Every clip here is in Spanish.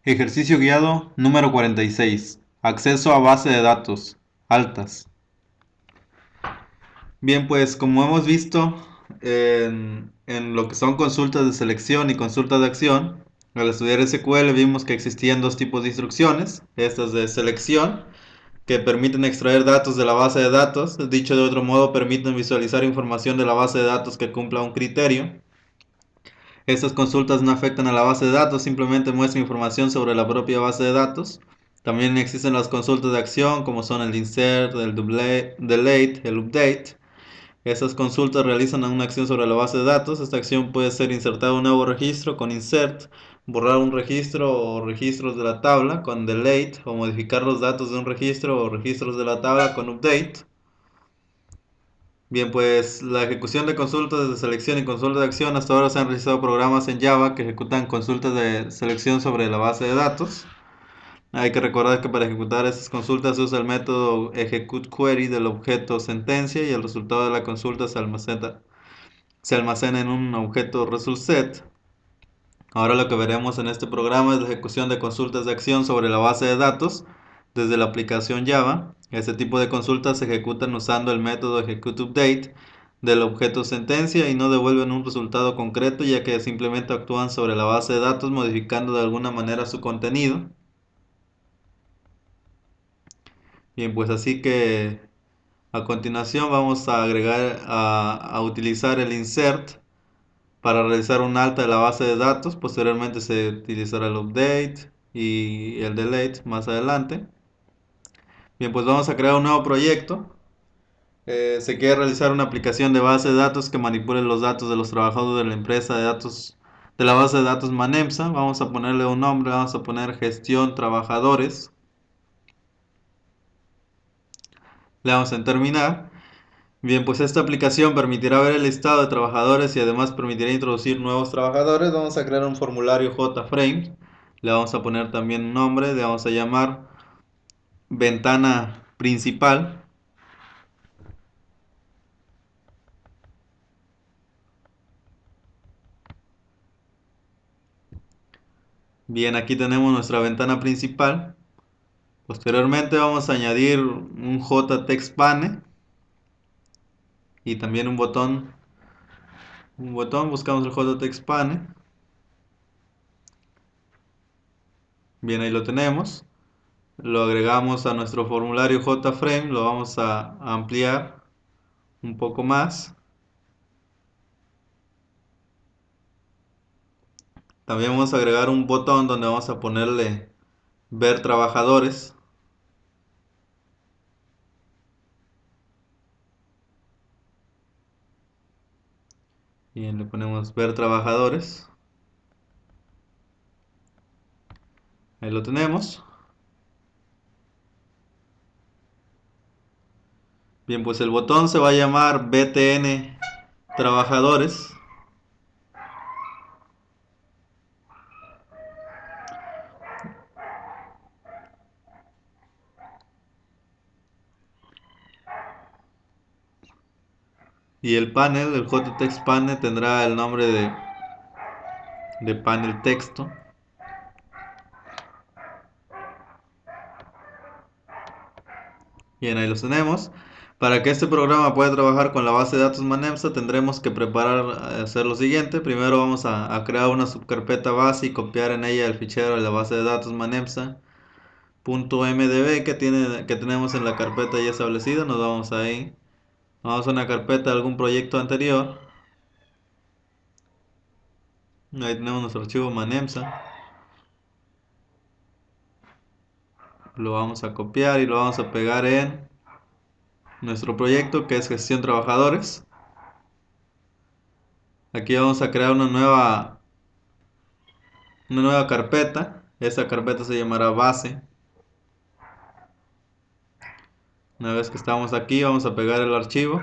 Ejercicio guiado número 46. Acceso a base de datos. Altas. Bien, pues como hemos visto en lo que son consultas de selección y consultas de acción, al estudiar SQL vimos que existían dos tipos de instrucciones. Estas de selección, que permiten extraer datos de la base de datos. Dicho de otro modo, permiten visualizar información de la base de datos que cumpla un criterio. Estas consultas no afectan a la base de datos, simplemente muestran información sobre la propia base de datos. También existen las consultas de acción, como son el insert, el delete, el update. Estas consultas realizan una acción sobre la base de datos. Esta acción puede ser insertar un nuevo registro con insert, borrar un registro o registros de la tabla con delete, o modificar los datos de un registro o registros de la tabla con update. Bien, pues la ejecución de consultas de selección y consultas de acción. Hasta ahora se han realizado programas en Java que ejecutan consultas de selección sobre la base de datos. Hay que recordar que para ejecutar estas consultas se usa el método executeQuery del objeto sentencia, y el resultado de la consulta se almacena en un objeto resultSet. Ahora lo que veremos en este programa es la ejecución de consultas de acción sobre la base de datos desde la aplicación Java. Este tipo de consultas se ejecutan usando el método executeUpdate del objeto sentencia y no devuelven un resultado concreto, ya que simplemente actúan sobre la base de datos modificando de alguna manera su contenido. Bien, pues así que a continuación vamos a agregar a utilizar el insert para realizar un alta de la base de datos. Posteriormente se utilizará el update y el delete más adelante. Bien, pues vamos a crear un nuevo proyecto. Se quiere realizar una aplicación de base de datos que manipule los datos de los trabajadores de la empresa de datos, de la base de datos Manemsa. Vamos a ponerle un nombre, vamos a poner gestión trabajadores. Le damos en terminar. Bien, pues esta aplicación permitirá ver el listado de trabajadores y además permitirá introducir nuevos trabajadores. Vamos a crear un formulario JFrame. Le vamos a poner también un nombre, le vamos a llamar ventana principal. Bien, aquí tenemos nuestra ventana principal. Posteriormente vamos a añadir un JTextPane y también un botón. Buscamos el JTextPane. Bien, ahí lo tenemos. Lo agregamos a nuestro formulario JFrame, lo vamos a ampliar un poco más. También vamos a agregar un botón donde vamos a ponerle ver trabajadores. Bien, le ponemos ver trabajadores. Ahí lo tenemos. Bien, pues el botón se va a llamar BTN trabajadores. Y el panel, el JTextPane, tendrá el nombre de panel texto. Bien, ahí los tenemos. Para que este programa pueda trabajar con la base de datos Manemsa, tendremos que hacer lo siguiente. Primero vamos a crear una subcarpeta base y copiar en ella el fichero de la base de datos Manemsa.mdb que tenemos en la carpeta ya establecida. Nos vamos ahí. Vamos a una carpeta de algún proyecto anterior. Ahí tenemos nuestro archivo Manemsa. Lo vamos a copiar y lo vamos a pegar en nuestro proyecto, que es gestión trabajadores. Aquí vamos a crear una nueva carpeta. Esta carpeta se llamará base. Una vez que estamos aquí, vamos a pegar el archivo.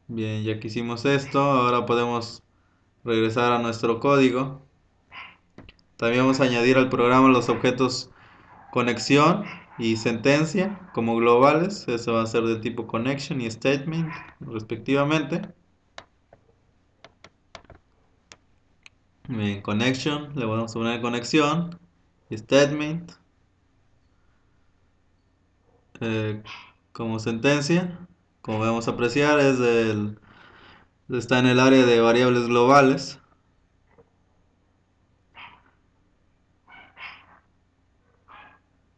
Bien, ya que hicimos esto, ahora podemos regresar a nuestro código. También vamos a añadir al programa los objetos conexión y sentencia como globales. Eso va a ser de tipo connection y statement respectivamente. Bien, connection, le vamos a poner conexión. Statement, eh, como sentencia. Como vamos a apreciar, está en el área de variables globales.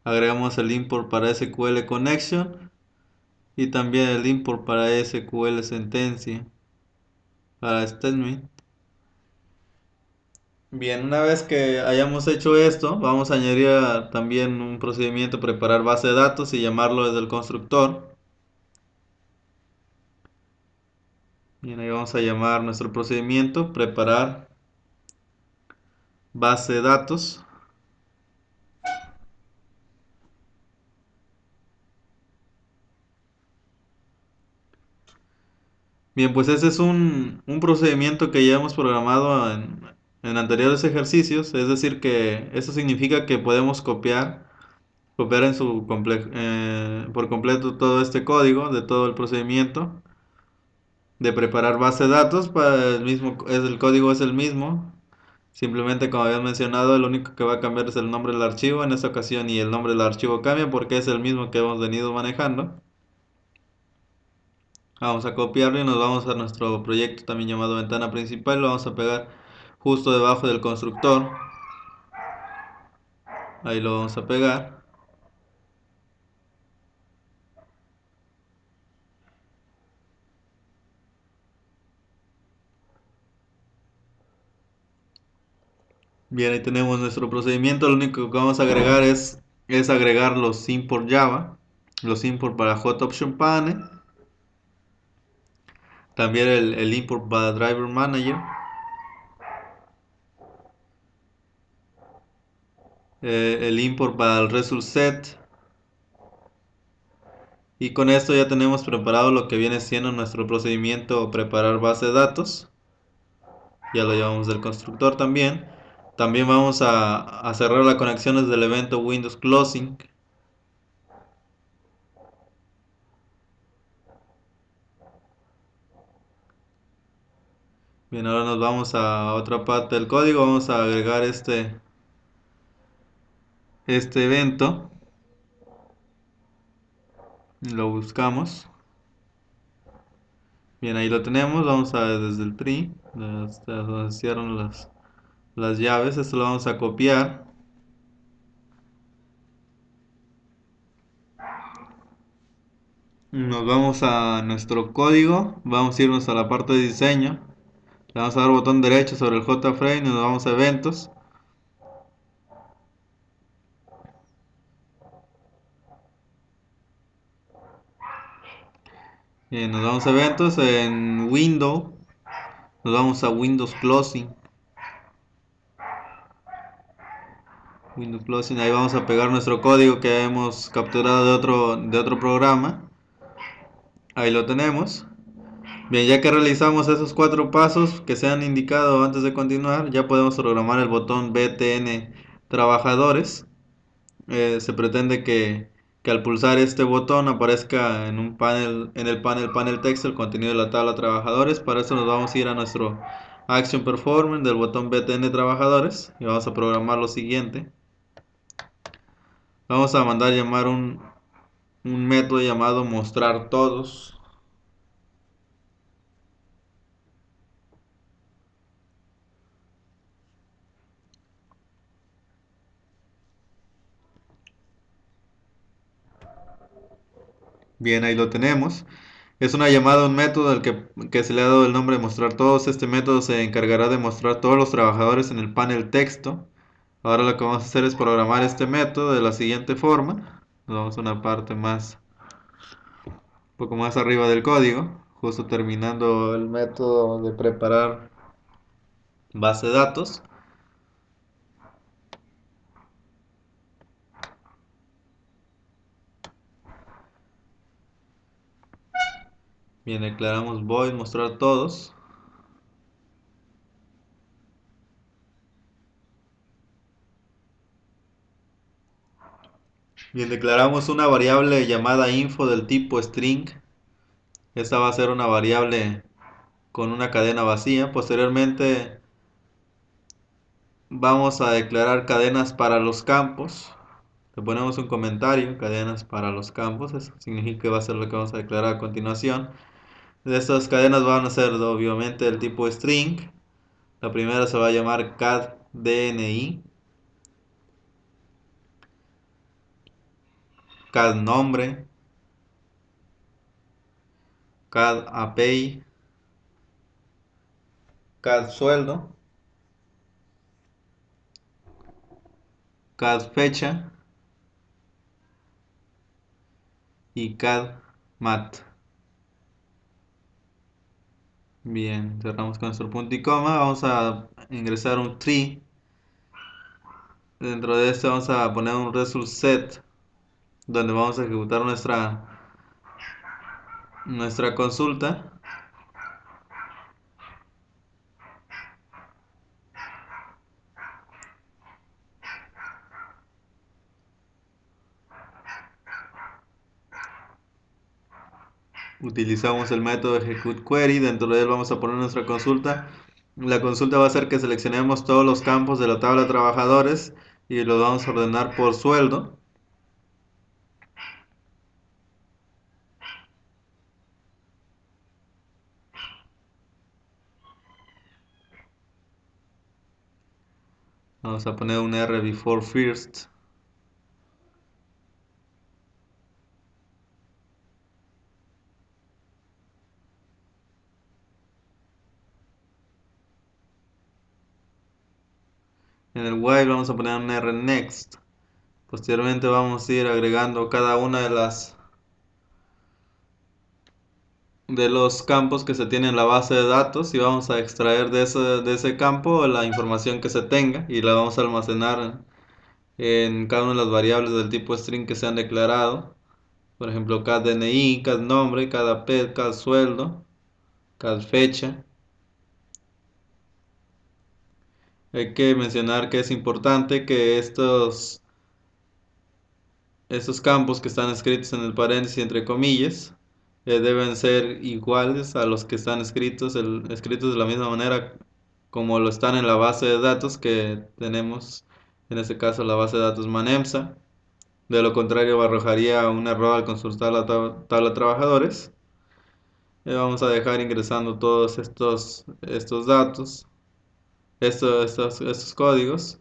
Agregamos el import para SQL connection y también el import para SQL sentencia para statement. Bien, una vez que hayamos hecho esto, vamos a añadir también un procedimiento preparar base de datos y llamarlo desde el constructor. Bien, ahí vamos a llamar nuestro procedimiento preparar base de datos. Bien, pues ese es un procedimiento que ya hemos programado en anteriores ejercicios, es decir que eso significa que podemos copiar por completo todo este código de todo el procedimiento de preparar base de datos para el código es el mismo, simplemente como había mencionado, lo único que va a cambiar es el nombre del archivo en esta ocasión y el nombre del archivo cambia porque es el mismo que hemos venido manejando. Vamos a copiarlo y nos vamos a nuestro proyecto también llamado ventana principal, lo vamos a pegar justo debajo del constructor, ahí lo vamos a pegar. Bien, ahí tenemos nuestro procedimiento. Lo único que vamos a agregar es agregar los import Java, los import para Hot Option Panel, también el import para Driver Manager, el import para el Result Set. Y con esto ya tenemos preparado lo que viene siendo nuestro procedimiento preparar base de datos. Ya lo llevamos del constructor también. También vamos a cerrar las conexiones del evento Windows Closing. Bien, ahora nos vamos a otra parte del código. Vamos a agregar este evento. Lo buscamos. Bien, ahí lo tenemos. Vamos a desde el tree, hasta donde se cierran las llaves. Esto lo vamos a copiar. Nos vamos a nuestro código. Vamos a irnos a la parte de diseño. Le vamos a dar botón derecho sobre el JFrame y nos vamos a eventos. Bien, nos vamos a eventos en Window. Nos vamos a Windows Closing. Windows Closing. Ahí vamos a pegar nuestro código que hemos capturado de otro programa. Ahí lo tenemos. Bien, ya que realizamos esos 4 pasos que se han indicado antes de continuar, ya podemos programar el botón BTN Trabajadores. Se pretende que al pulsar este botón aparezca en el panel texto el contenido de la tabla Trabajadores. Para eso nos vamos a ir a nuestro Action Performance del botón BTN Trabajadores y vamos a programar lo siguiente. Vamos a mandar llamar un método llamado mostrar todos. Bien, ahí lo tenemos. Es una llamada a un método al que se le ha dado el nombre de mostrar todos. Este método se encargará de mostrar todos los trabajadores en el panel texto. Ahora lo que vamos a hacer es programar este método de la siguiente forma. Nos vamos a una parte un poco más arriba del código, justo terminando el método de preparar base de datos. Bien, declaramos void mostrar todos. Bien, declaramos una variable llamada info del tipo string. Esta va a ser una variable con una cadena vacía. Posteriormente vamos a declarar cadenas para los campos. Le ponemos un comentario, cadenas para los campos. Eso significa que va a ser lo que vamos a declarar a continuación. De estas cadenas van a ser obviamente del tipo string. La primera se va a llamar cadDNI, cadNombre, cadAPI, cadSueldo, cadFecha y cadMat. Bien, cerramos con nuestro punto y coma. Vamos a ingresar un tree. Dentro de este vamos a poner un result set donde vamos a ejecutar nuestra consulta. Utilizamos el método executeQuery. Dentro de él vamos a poner nuestra consulta. La consulta va a ser que seleccionemos todos los campos de la tabla de trabajadores y los vamos a ordenar por sueldo. Vamos a poner un R before first. En el while vamos a poner un R next. Posteriormente vamos a ir agregando cada una de los campos que se tiene en la base de datos y vamos a extraer de ese campo la información que se tenga y la vamos a almacenar en cada una de las variables del tipo string que se han declarado. Por ejemplo, cada DNI, cada nombre, cada PET, cada sueldo, cada fecha. Hay que mencionar que es importante que estos campos que están escritos en el paréntesis entre comillas deben ser iguales a los que están escritos de la misma manera como lo están en la base de datos que tenemos, en este caso la base de datos MANEMSA. De lo contrario arrojaría un error al consultar la tabla de trabajadores. Vamos a dejar ingresando todos estos datos, estos códigos.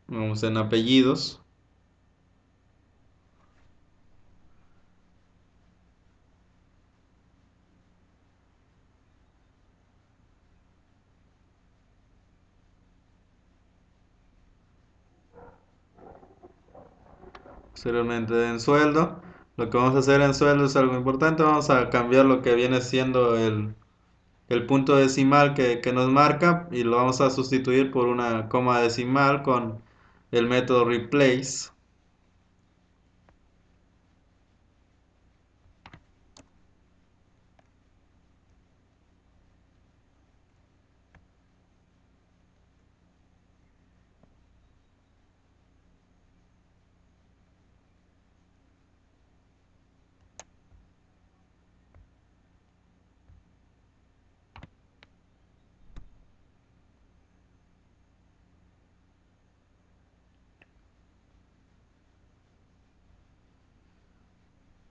Vamos en apellidos. Posteriormente en sueldo. Lo que vamos a hacer en sueldo es algo importante. Vamos a cambiar lo que viene siendo el punto decimal que nos marca y lo vamos a sustituir por una coma decimal con el método replace.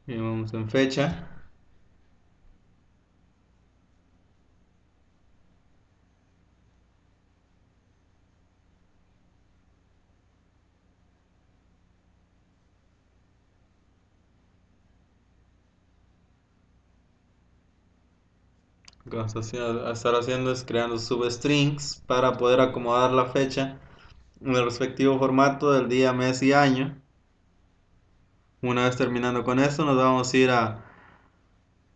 Y vamos en fecha. Lo que vamos a estar haciendo es creando substrings para poder acomodar la fecha en el respectivo formato del día, mes y año. Una vez terminando con esto, nos vamos a ir a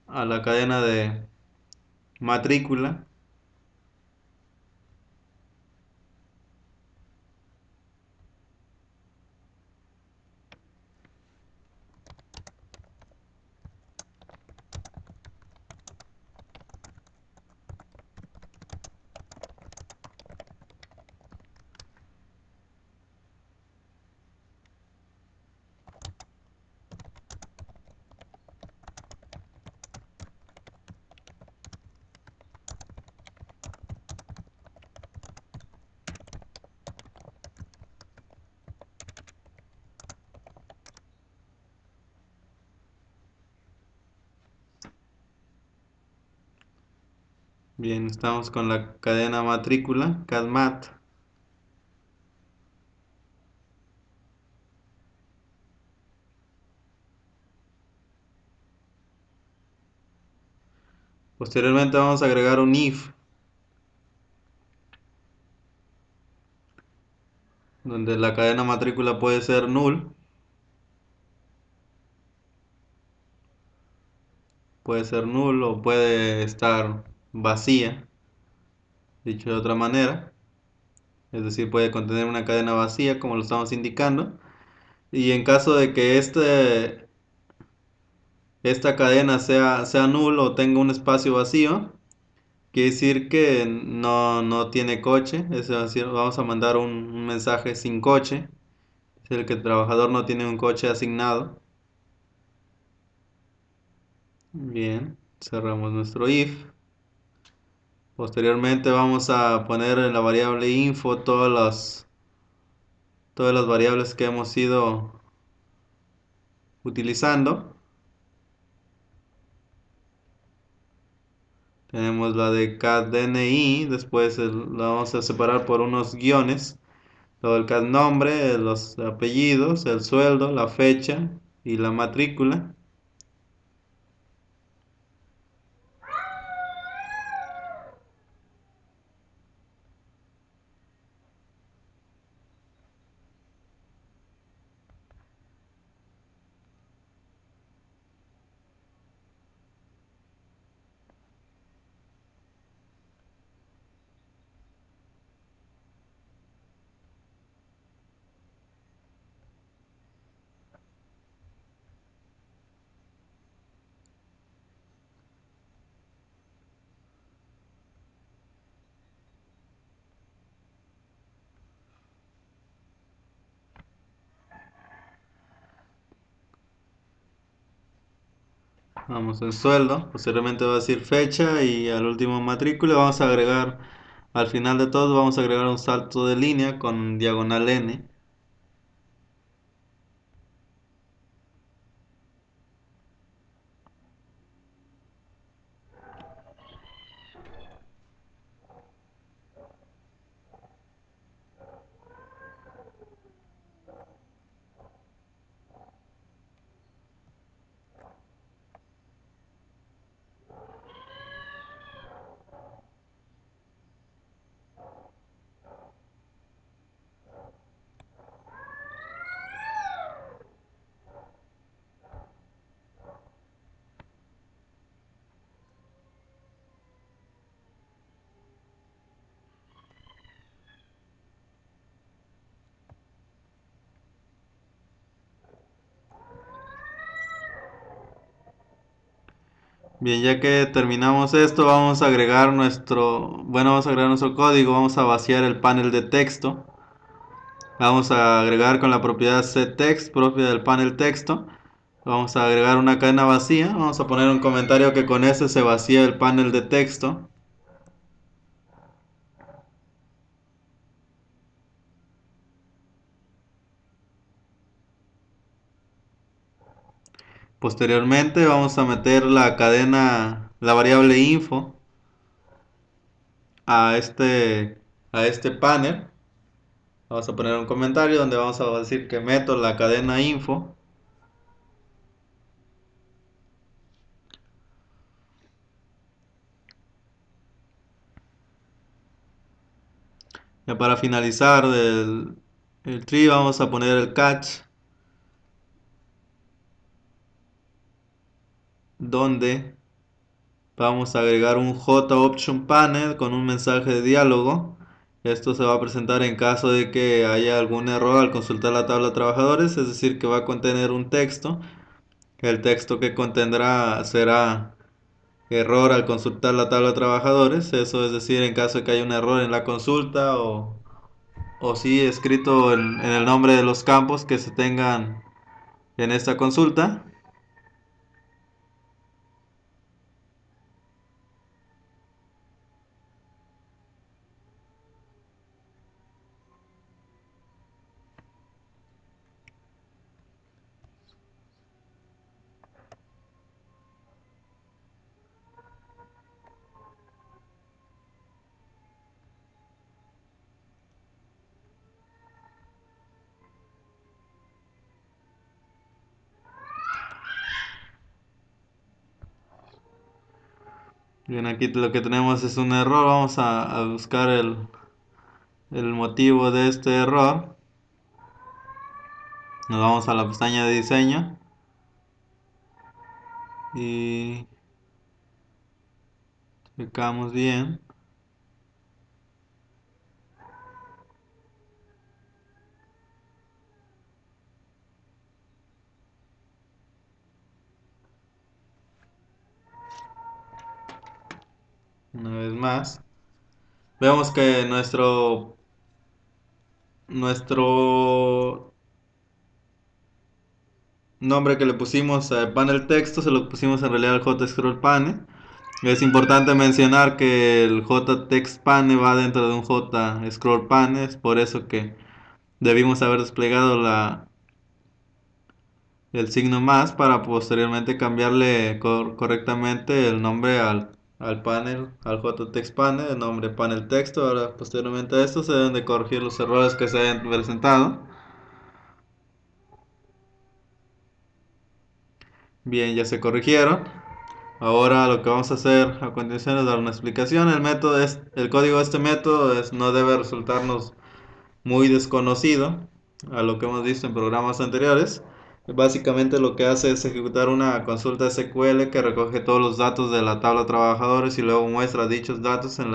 la cadena de matrícula. Bien, estamos con la cadena matrícula, CADMAT. Posteriormente vamos a agregar un if, donde la cadena matrícula puede ser null, o puede estar vacía, dicho de otra manera. Es decir, puede contener una cadena vacía, como lo estamos indicando. Y en caso de que esta cadena sea null o tenga un espacio vacío, quiere decir que no tiene coche. Es decir, vamos a mandar un mensaje sin coche. Es el que el trabajador no tiene un coche asignado. Bien, cerramos nuestro if. Posteriormente vamos a poner en la variable info todas las variables que hemos ido utilizando. Tenemos la de CADNI, después la vamos a separar por unos guiones. Todo el CAD nombre, los apellidos, el sueldo, la fecha y la matrícula. Vamos en sueldo, posteriormente va a decir fecha y al último matrícula. Vamos a agregar, al final de todo, vamos a agregar un salto de línea con diagonal N. Bien, ya que terminamos esto, vamos a agregar nuestro código, vamos a vaciar el panel de texto. Vamos a agregar con la propiedad setText propia del panel texto. Vamos a agregar una cadena vacía. Vamos a poner un comentario que con ese se vacía el panel de texto. Posteriormente vamos a meter la variable info a este panel. Vamos a poner un comentario donde vamos a decir que meto la cadena info. Ya para finalizar el tree vamos a poner el catch, donde vamos a agregar un JOption panel con un mensaje de diálogo. Esto se va a presentar en caso de que haya algún error al consultar la tabla de trabajadores, es decir, que va a contener un texto. El texto que contendrá será error al consultar la tabla de trabajadores. Eso es decir, en caso de que haya un error en la consulta o sí escrito en el nombre de los campos que se tengan en esta consulta. Bien, aquí lo que tenemos es un error. Vamos a buscar el motivo de este error. Nos vamos a la pestaña de diseño y clicamos bien. Una vez más. Vemos que nuestro nombre que le pusimos al panel texto se lo pusimos en realidad al JScroll Pane. Es importante mencionar que el JText Pane va dentro de un JScroll Pane, es por eso que debimos haber desplegado el signo más para posteriormente cambiarle correctamente el nombre al panel, al JText Pane, el nombre panel texto. Ahora posteriormente a esto se deben de corregir los errores que se hayan presentado. Bien, ya se corrigieron. Ahora lo que vamos a hacer a continuación es dar una explicación. El código de este método no debe resultarnos muy desconocido a lo que hemos visto en programas anteriores. Básicamente lo que hace es ejecutar una consulta SQL que recoge todos los datos de la tabla de trabajadores y luego muestra dichos datos en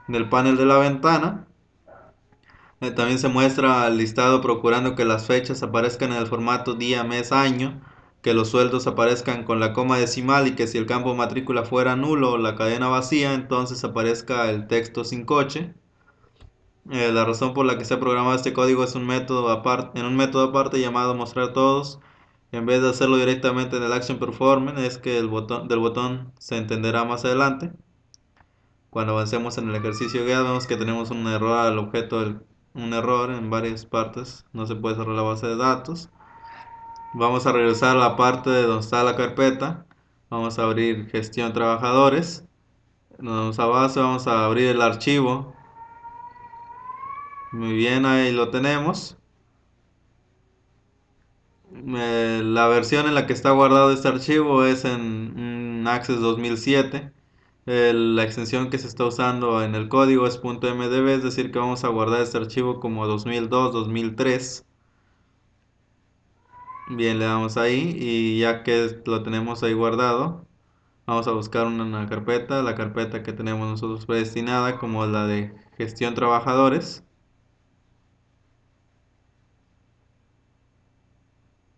el panel de la ventana. También se muestra el listado procurando que las fechas aparezcan en el formato día, mes, año, que los sueldos aparezcan con la coma decimal y que si el campo matrícula fuera nulo o la cadena vacía, entonces aparezca el texto sin coche. La razón por la que se ha programado este código es en un método aparte llamado mostrar todos. En vez de hacerlo directamente en el action performance, es que del botón se entenderá más adelante. Cuando avancemos en el ejercicio guiado, vemos que tenemos un error al un error en varias partes. No se puede cerrar la base de datos. Vamos a regresar a la parte de donde está la carpeta. Vamos a abrir gestión trabajadores. Nos vamos a base, vamos a abrir el archivo. Muy bien, ahí lo tenemos. La versión en la que está guardado este archivo es en Access 2007. La extensión que se está usando en el código es .mdb, es decir que vamos a guardar este archivo como 2002-2003. Bien, le damos ahí y ya que lo tenemos ahí guardado, vamos a buscar una carpeta, la carpeta que tenemos nosotros predestinada como la de gestión trabajadores.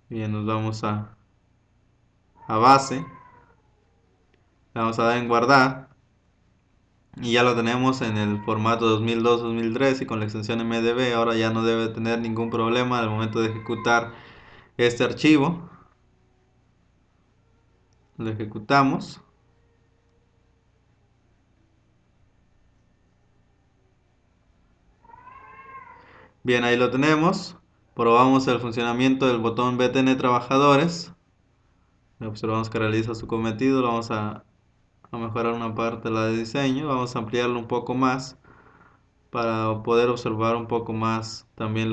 Bien, nos vamos a base, le vamos a dar en guardar. Y ya lo tenemos en el formato 2002-2003 y con la extensión MDB. Ahora ya no debe tener ningún problema al momento de ejecutar este archivo. Lo ejecutamos. Bien, ahí lo tenemos. Probamos el funcionamiento del botón BTN Trabajadores. Observamos que realiza su cometido. Vamos a mejorar una parte de la de diseño. Vamos a ampliarlo un poco más para poder observar un poco más también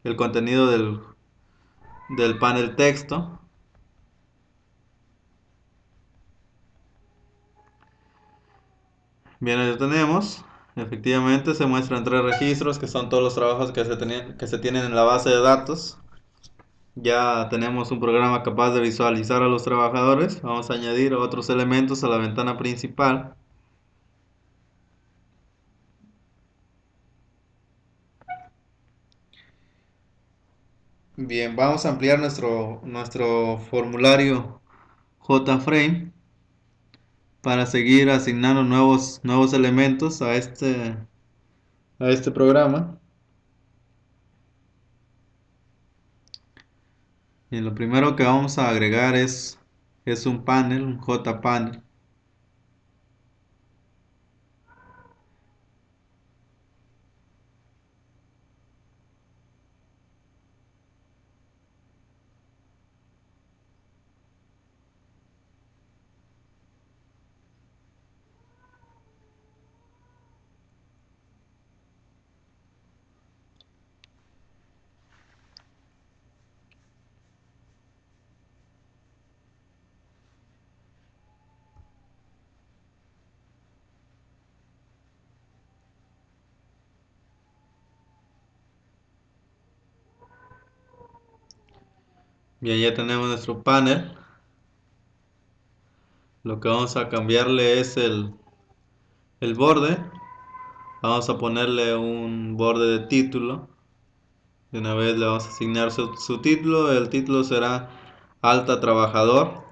el contenido del panel texto. Bien, ahí lo tenemos. Efectivamente, se muestran tres registros que son todos los trabajos que se tienen en la base de datos. Ya tenemos un programa capaz de visualizar a los trabajadores. Vamos a añadir otros elementos a la ventana principal. Bien, vamos a ampliar nuestro formulario JFrame para seguir asignando nuevos elementos a este programa. Y lo primero que vamos a agregar es un panel, un JPanel. Bien, ya tenemos nuestro panel. Lo que vamos a cambiarle es el borde. Vamos a ponerle un borde de título. De una vez le vamos a asignar su título. El título será Alta Trabajador.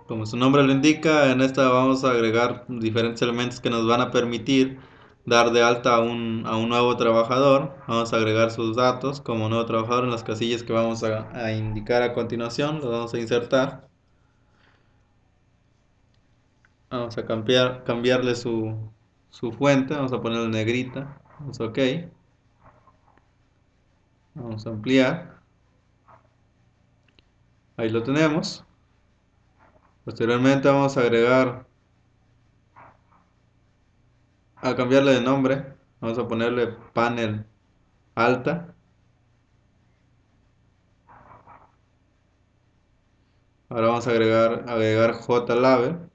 Como su nombre lo indica, en esta vamos a agregar diferentes elementos que nos van a permitir dar de alta a un nuevo trabajador. Vamos a agregar sus datos como nuevo trabajador en las casillas que vamos a indicar a continuación. Los vamos a insertar. Vamos a cambiarle su fuente. Vamos a ponerle negrita. Vamos a OK. Vamos a ampliar. Ahí lo tenemos. Posteriormente vamos a cambiarle de nombre. Vamos a ponerle panel alta. Ahora vamos a agregar JLabel.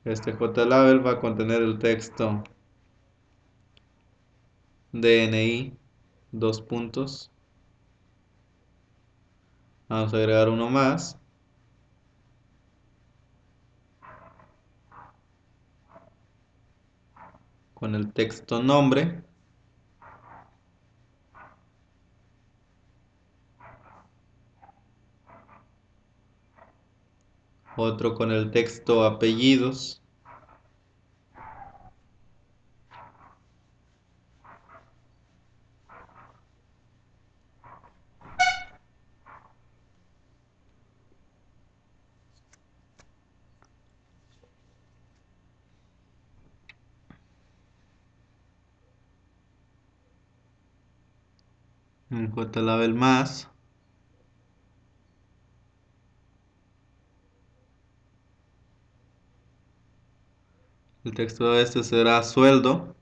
Este JLabel va a contener el texto DNI, dos puntos. Vamos a agregar uno más. Con el texto nombre. Otro con el texto apellidos. Un JLabel más. El texto de este será sueldo.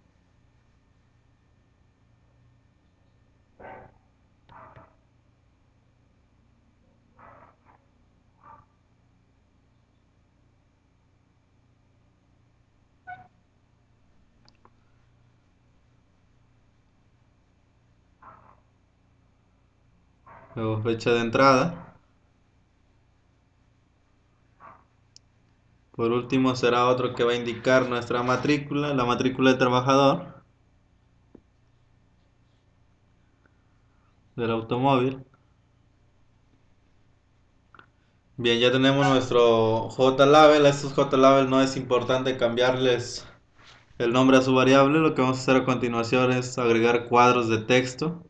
Luego fecha de entrada. Por último será otro que va a indicar nuestra matrícula, la matrícula del trabajador del automóvil. Bien, ya tenemos nuestro JLabel. A estos JLabel no es importante cambiarles el nombre a su variable. Lo que vamos a hacer a continuación es agregar cuadros de texto.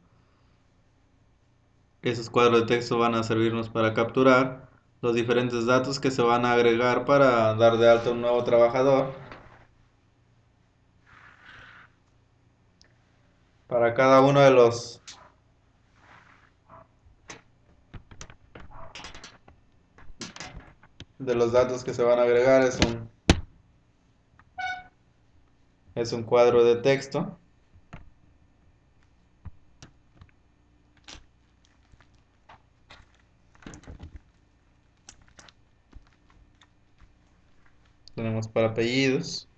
Esos cuadros de texto van a servirnos para capturar los diferentes datos que se van a agregar para dar de alta a un nuevo trabajador. Para cada uno de los datos que se van a agregar es un cuadro de texto. Tenemos para apellidos.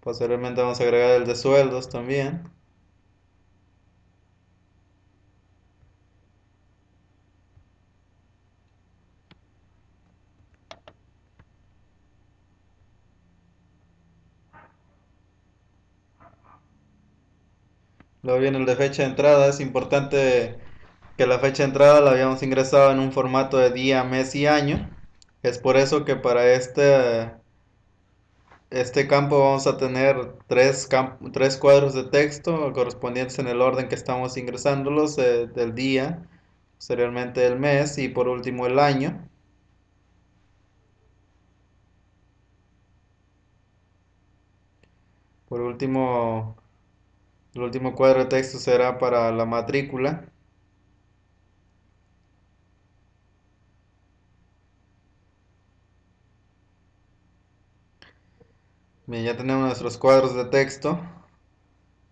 Posteriormente vamos a agregar el de sueldos también. Luego viene el de fecha de entrada. Es importante que la fecha de entrada la habíamos ingresado en un formato de día, mes y año. Es por eso que para este campo vamos a tener tres cuadros de texto correspondientes en el orden que estamos ingresándolos, del día, posteriormente el mes y por último el año. Por último, el último cuadro de texto será para la matrícula. Bien, ya tenemos nuestros cuadros de texto.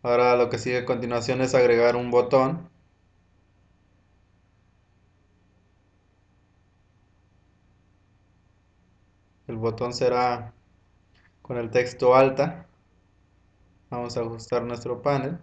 Ahora lo que sigue a continuación es agregar un botón. El botón será con el texto alta. Vamos a ajustar nuestro panel.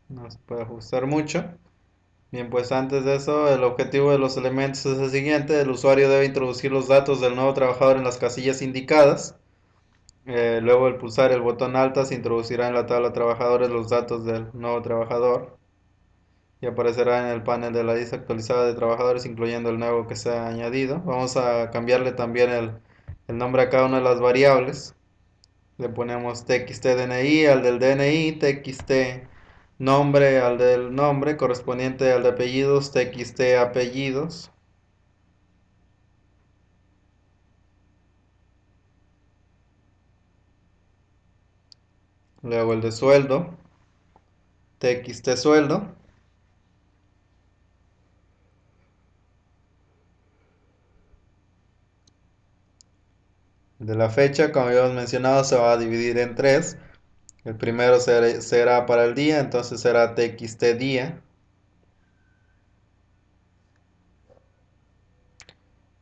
No se puede ajustar mucho. Bien, pues antes de eso, el objetivo de los elementos es el siguiente. El usuario debe introducir los datos del nuevo trabajador en las casillas indicadas. Luego, al pulsar el botón alta, se introducirá en la tabla de trabajadores los datos del nuevo trabajador y aparecerá en el panel de la lista actualizada de trabajadores, incluyendo el nuevo que se ha añadido. Vamos a cambiarle también el nombre a cada una de las variables. Le ponemos txtDNI al del DNI, txt nombre al del nombre, correspondiente al de apellidos, txt apellidos. Luego el de sueldo, txt sueldo. El de la fecha, como habíamos mencionado, se va a dividir en tres. El primero será para el día, entonces será txt día.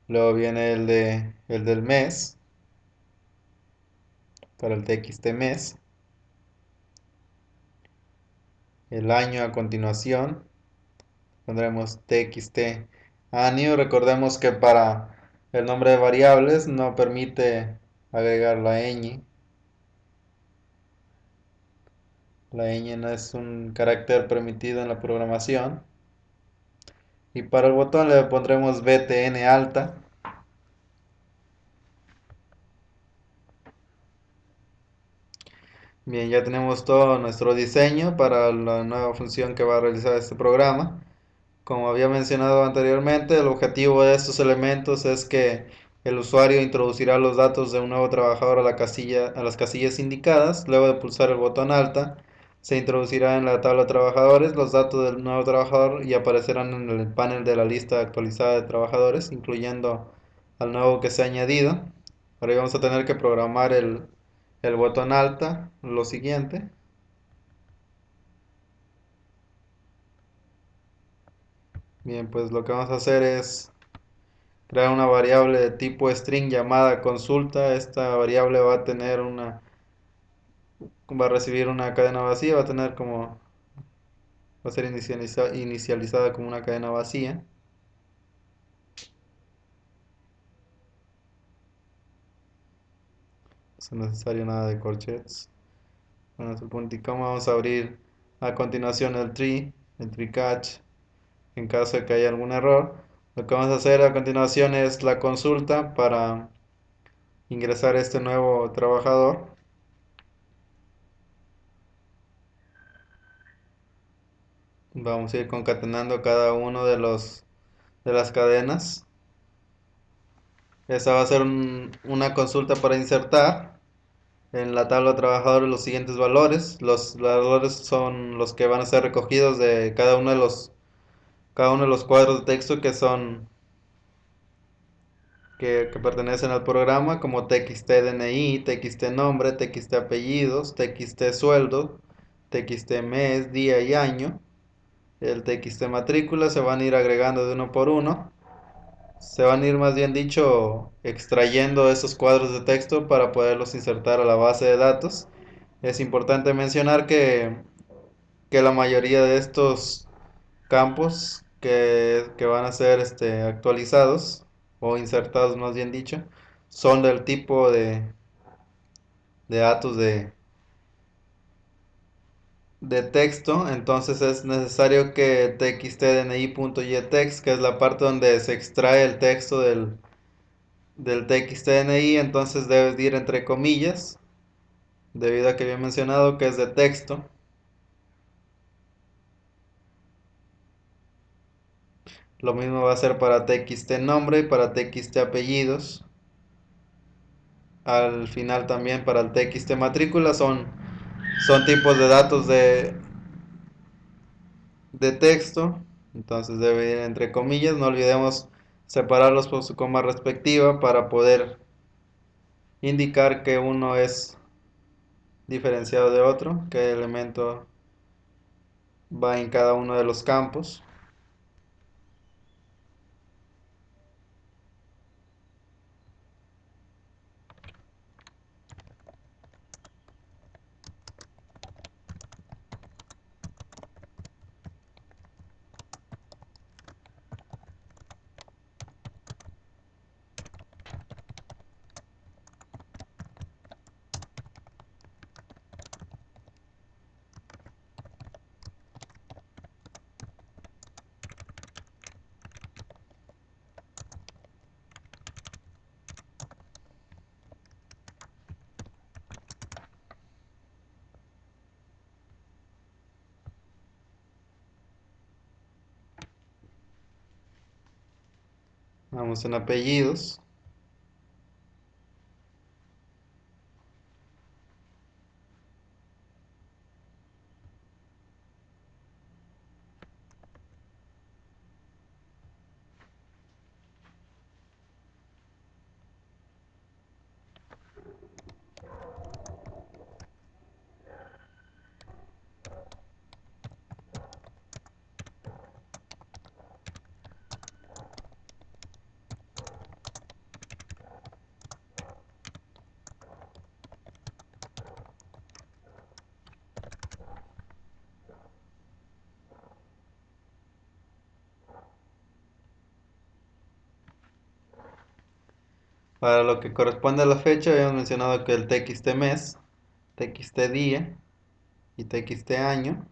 Luego viene el del mes, para el txt mes. El año a continuación, pondremos txt año. Recordemos que para el nombre de variables no permite agregar la ñ. La ñ no es un carácter permitido en la programación. Y para el botón le pondremos btn alta. Bien, ya tenemos todo nuestro diseño para la nueva función que va a realizar este programa. Como había mencionado anteriormente, el objetivo de estos elementos es que el usuario introducirá los datos de un nuevo trabajador a las casillas indicadas. Luego de pulsar el botón alta, se introducirá en la tabla de trabajadores los datos del nuevo trabajador y aparecerán en el panel de la lista actualizada de trabajadores, incluyendo al nuevo que se ha añadido. Ahora vamos a tener que programar el botón alta, lo siguiente. Bien, pues lo que vamos a hacer es crear una variable de tipo string llamada consulta. Esta variable va a recibir una cadena vacía, va a ser inicializada como una cadena vacía. No es necesario nada de corchets. Bueno, su punto y coma, vamos a abrir a continuación el tree catch, en caso de que haya algún error. Lo que vamos a hacer a continuación es la consulta para ingresar este nuevo trabajador. Vamos a ir concatenando cada uno de las cadenas. Esta va a ser una consulta para insertar en la tabla de trabajadores los siguientes valores. Los valores son los que van a ser recogidos de cada uno de los cuadros de texto que pertenecen al programa, como txt DNI, txt nombre, txt apellidos, txt sueldo, txt mes, día y año. El txt matrícula se van a ir agregando de uno por uno. Se van a ir, más bien dicho, extrayendo esos cuadros de texto para poderlos insertar a la base de datos. Es importante mencionar que la mayoría de estos campos que van a ser actualizados o insertados, más bien dicho, son del tipo de datos de texto. Entonces es necesario que txtdni.gettext, que es la parte donde se extrae el texto del txtdni, entonces debes ir entre comillas, debido a que había mencionado que es de texto. Lo mismo va a ser para txt nombre y para txt apellidos. al final también para el TXT matrícula son tipos de datos de texto, entonces debe ir entre comillas, no olvidemos separarlos por su coma respectiva para poder indicar que uno es diferenciado de otro, qué elemento va en cada uno de los campos. Vamos en apellidos. Para lo que corresponde a la fecha, habíamos mencionado que el TXT mes, TXT día y TXT año.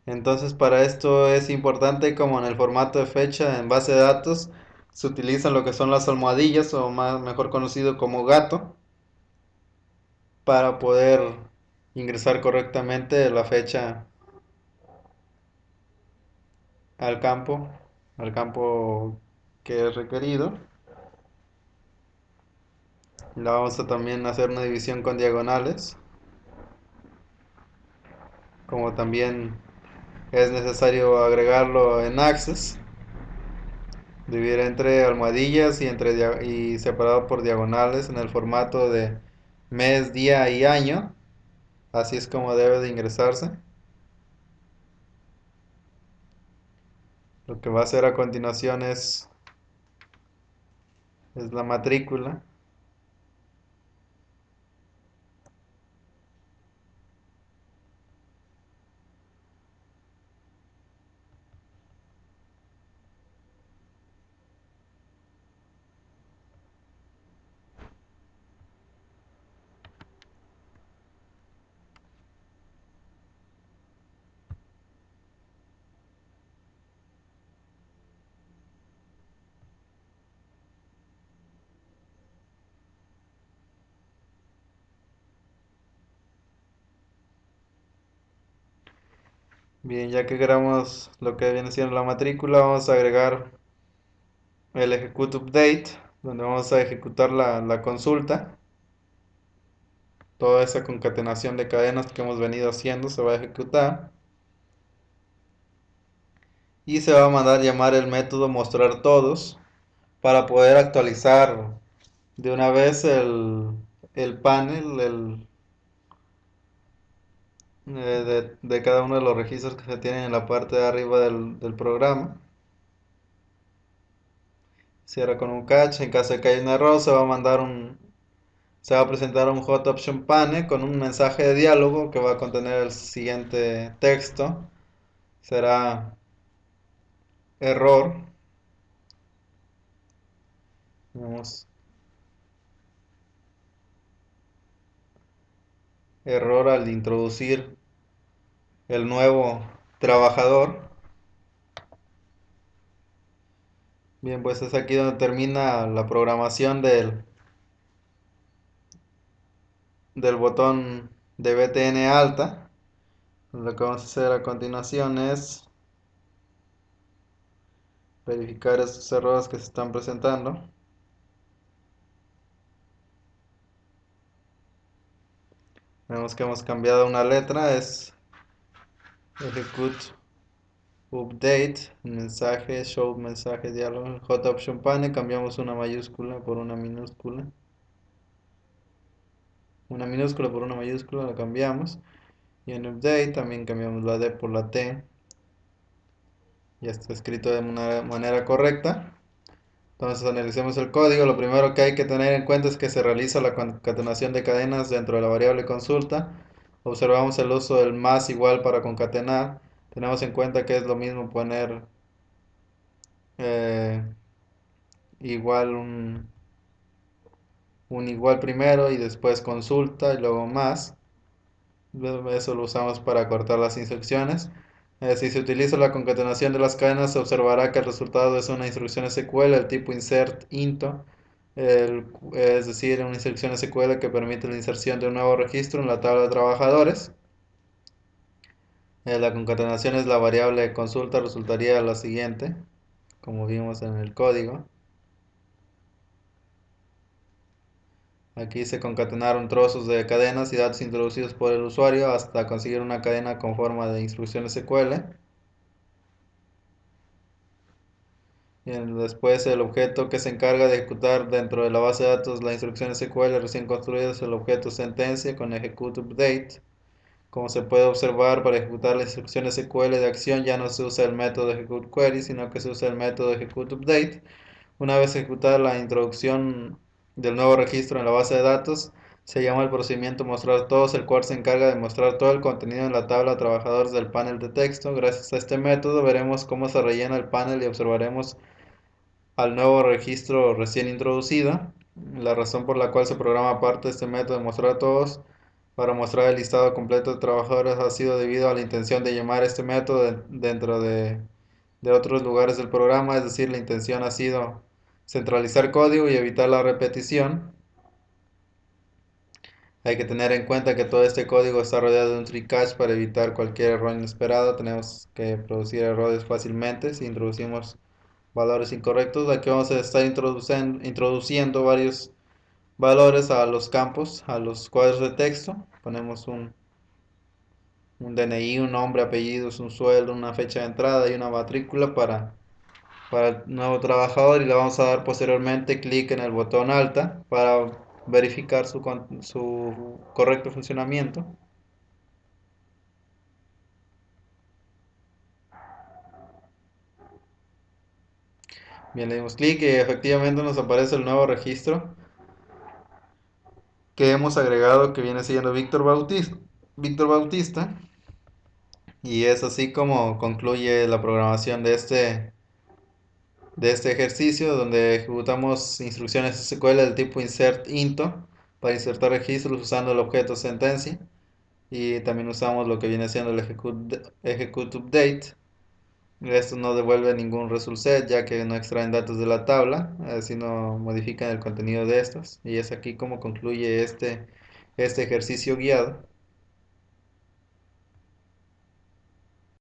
Entonces, para esto es importante, como en el formato de fecha en base de datos, se utilizan lo que son las almohadillas, o más mejor conocido como gato, para poder ingresar correctamente la fecha al campo, al campo que es requerido. La vamos a también hacer una división con diagonales, como también es necesario agregarlo en Access, dividir entre almohadillas y, y separado por diagonales en el formato de mes, día y año. Así es como debe de ingresarse. Lo que va a hacer a continuación es la matrícula. Bien, ya que creamos lo que viene siendo la matrícula, vamos a agregar el execute update, donde vamos a ejecutar la consulta. Toda esa concatenación de cadenas que hemos venido haciendo se va a ejecutar. Y se va a mandar llamar el método mostrar todos para poder actualizar de una vez el panel de cada uno de los registros que se tienen en la parte de arriba del programa. Cierra con un catch. En caso de que haya un error, se va a presentar un hot option pane con un mensaje de diálogo que va a contener el siguiente texto. Será error. Tenemos error al introducir el nuevo trabajador. Bien, pues es aquí donde termina la programación del botón de BTN alta. Lo que vamos a hacer a continuación es verificar esos errores que se están presentando. Vemos que hemos cambiado una letra, es execute update, mensaje, show mensaje, diálogo, J option pane, cambiamos una mayúscula por una minúscula por una mayúscula, la cambiamos. Y en update también cambiamos la D por la T. Ya está escrito de una manera correcta. Entonces analicemos el código. Lo primero que hay que tener en cuenta es que se realiza la concatenación de cadenas dentro de la variable consulta. Observamos el uso del más igual para concatenar. Tenemos en cuenta que es lo mismo poner eh, igual un igual primero y después consulta y luego más. Eso lo usamos para cortar las instrucciones. Si se utiliza la concatenación de las cadenas, se observará que el resultado es una instrucción SQL del tipo insert into, es decir, una instrucción SQL que permite la inserción de un nuevo registro en la tabla de trabajadores. La concatenación es la variable consulta, resultaría la siguiente, como vimos en el código. Aquí se concatenaron trozos de cadenas y datos introducidos por el usuario hasta conseguir una cadena con forma de instrucción SQL. Bien, después el objeto que se encarga de ejecutar dentro de la base de datos la instrucción SQL recién construida es el objeto sentencia con execute update. Como se puede observar, para ejecutar la instrucción SQL de acción ya no se usa el método execute query, sino que se usa el método execute update. Una vez ejecutada la introducción del nuevo registro en la base de datos, se llama el procedimiento mostrar todos, el cual se encarga de mostrar todo el contenido en la tabla de trabajadores del panel de texto. Gracias a este método veremos cómo se rellena el panel y observaremos al nuevo registro recién introducido. La razón por la cual se programa parte de este método de mostrar a todos para mostrar el listado completo de trabajadores ha sido debido a la intención de llamar este método dentro de otros lugares del programa, es decir, la intención ha sido centralizar código y evitar la repetición. Hay que tener en cuenta que todo este código está rodeado de un tree cache para evitar cualquier error inesperado. Tenemos que producir errores fácilmente si introducimos valores incorrectos. Aquí vamos a estar introduciendo varios valores a los campos, a los cuadros de texto. Ponemos un DNI, un nombre, apellidos, un sueldo, una fecha de entrada y una matrícula para el nuevo trabajador, y le vamos a dar posteriormente clic en el botón alta para verificar su correcto funcionamiento. Bien, le dimos clic y efectivamente nos aparece el nuevo registro que hemos agregado, que viene siendo Víctor Bautista, y es así como concluye la programación de este ejercicio, donde ejecutamos instrucciones SQL del tipo insert into para insertar registros usando el objeto sentencia, y también usamos lo que viene siendo el execute update. Esto no devuelve ningún result set, ya que no extraen datos de la tabla, sino modifican el contenido de estos. Y es aquí como concluye este ejercicio guiado.